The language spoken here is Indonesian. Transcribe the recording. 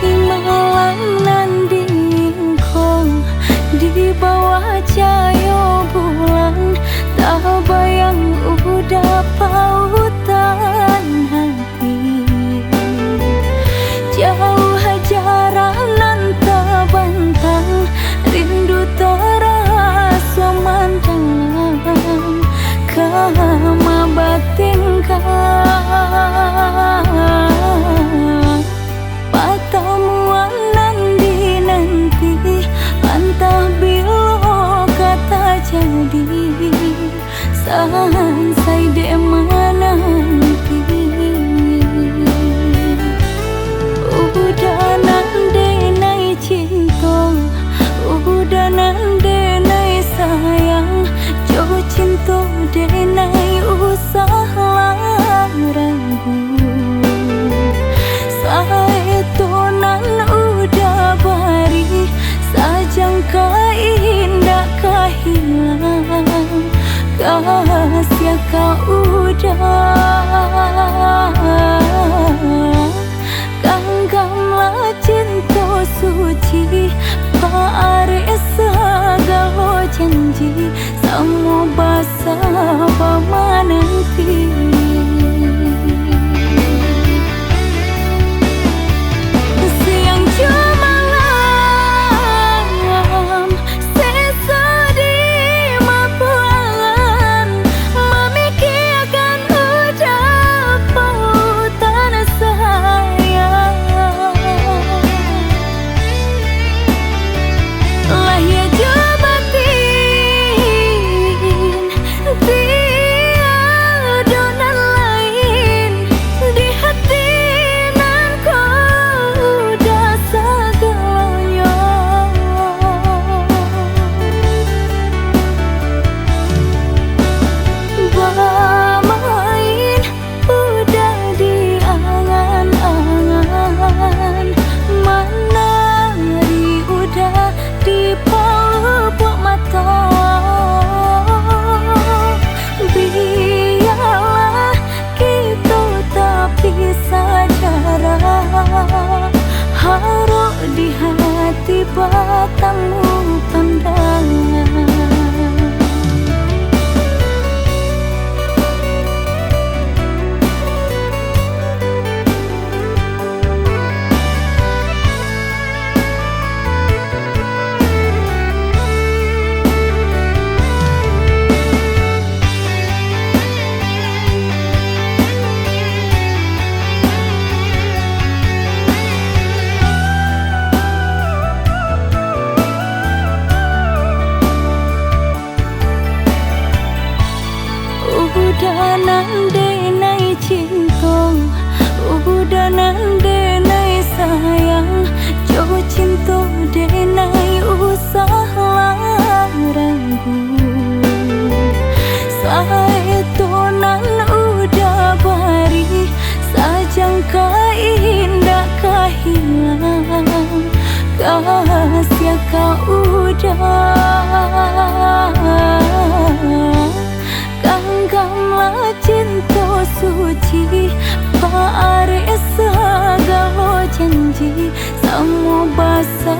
Malam nandingko di bawah cahaya bulan, tak bayang udah pautan hati. Jauh jarak nan tak bantang, rindu terasa mandang kama batin pertemuan nanti entah bila kata jadi sansai dek menanti. Udah nande nai cinta, udah nande nai sayang, jauh cinta dek nai usah ragu. Saetonan udah bari, sajangka indah kehilang, kasih kau udah genggamlah cinta suci, pare segala janji, semua basa nanti. Harap di hati batangmu pandangan. Udah nande nai cinta, udah nande nai sayang, jauh cinta dek nai usah ragu. Saetonan udah bari, sajangka indah kehilang, kasih kau udah genggamlah cinta suci, pare segala janji, semua basa